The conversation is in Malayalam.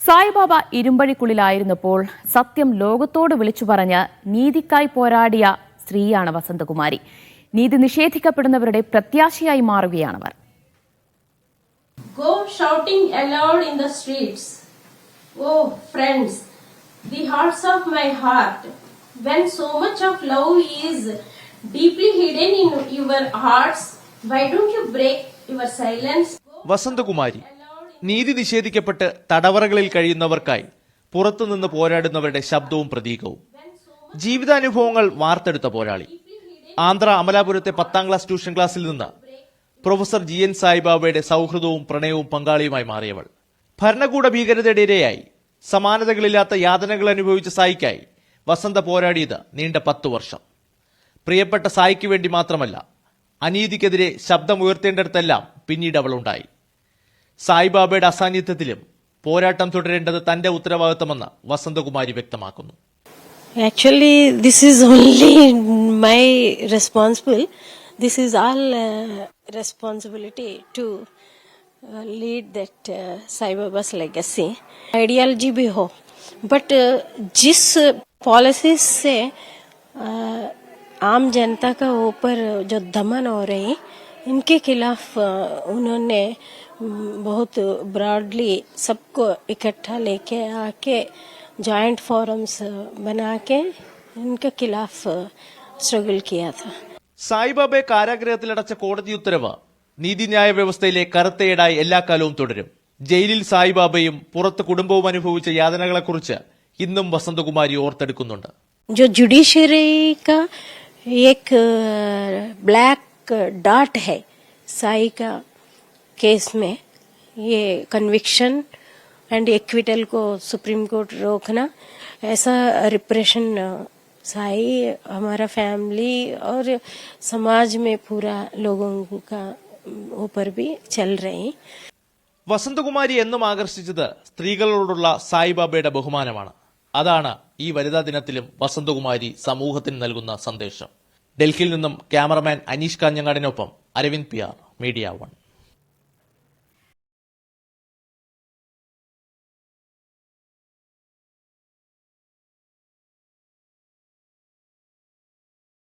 സായിബാബ ഇരുമ്പഴിക്കുള്ളിലായിരുന്നപ്പോൾ സത്യം ലോകത്തോട് വിളിച്ചു പറഞ്ഞ് നീതിക്കായി പോരാടിയ സ്ത്രീയാണ് വസന്തകുമാരി. നീതി നിഷേധിക്കപ്പെടുന്നവരുടെ പ്രത്യാശയായി മാറുകയാണവർ. Go shouting aloud in the streets. Oh friends, the hearts of my heart. When so much of love is deeply hidden in your hearts, why don't you break your silence? Vasanthakumari നീതി നിഷേധിക്കപ്പെട്ട് തടവറകളിൽ കഴിയുന്നവർക്കായി പുറത്തുനിന്ന് പോരാടുന്നവരുടെ ശബ്ദവും പ്രതീകവും. ജീവിതാനുഭവങ്ങൾ വാർത്തെടുത്ത പോരാളി. ആന്ധ്ര അമലാപുരത്തെ 10ാം ക്ലാസ് ട്യൂഷൻ ക്ലാസ്സിൽ നിന്ന് പ്രൊഫസർ GN സായിബാബയുടെ സൗഹൃദവും പ്രണയവും പങ്കാളിയുമായി മാറിയവൾ. ഭരണകൂട ഭീകരതയുടെ ഇരയായി സമാനതകളില്ലാത്ത യാതനകൾ അനുഭവിച്ച സായിക്കായി വസന്ത പോരാടിയത് നീണ്ട 10 വർഷം. പ്രിയപ്പെട്ട സായിക്ക് വേണ്ടി മാത്രമല്ല, അനീതിക്കെതിരെ ശബ്ദമുയർത്തേണ്ടിടത്തെല്ലാം പിന്നീട് അവളുണ്ടായി. സായിബാബയുടെ അസാന്നിധ്യത്തിലും പോരാട്ടം തുടരേണ്ടത് തന്റെ ഉത്തരവാദിത്തമെന്ന് വസന്തകുമാരി വ്യക്തമാക്കുന്നു. Actually, this is only my responsible. This is all responsibility to lead that Sai Baba's legacy. Ideology भी हो, but जिस policies से आम जनता का ऊपर जो दमन हो रही, इनके खिलाफ उन्होंने बहुत ब्रॉडली सबको इकट्ठा लेके आके जॉइंट फोरम्स बना के इनके खिलाफ स्ट्रगल किया था. സായിബാബയെ കാരാഗ്രഹത്തിലടച്ച കോടതി ഉത്തരവ് നീതിന്യായ വ്യവസ്ഥയിലെ കറുത്തയേടായി എല്ലാ കാലവും തുടരും. ജയിലിൽ സായിബാബയും പുറത്ത് കുടുംബവും അനുഭവിച്ച യാതനകളെക്കുറിച്ച് ഇന്നും വസന്തകുമാരി ഓർത്തെടുക്കുന്നുണ്ട്. जो जुडिशरी का एक ब्लैक डॉट है साई का केस में, ये कन्विक्शन एंड एक्विटल को सुप्रीम कोर्ट रोकना, ऐसा रिप्रेशन साई हमारा फैमिली और समाज में पूरा लोगों का ऊपर भी चल रही. വസന്തകുമാരി എന്നും ആകർഷിച്ചത് സ്ത്രീകളോടുള്ള സായിബാബയുടെ ബഹുമാനമാണ്. അതാണ് ഈ വനിതാ ദിനത്തിലും വസന്തകുമാരി സമൂഹത്തിന് നൽകുന്ന സന്ദേശം. ഡൽഹിയിൽ നിന്നും ക്യാമറമാൻ അനീഷ് കാഞ്ഞങ്ങാടിനൊപ്പം അരവിന്ദ് PR, മീഡിയ 1.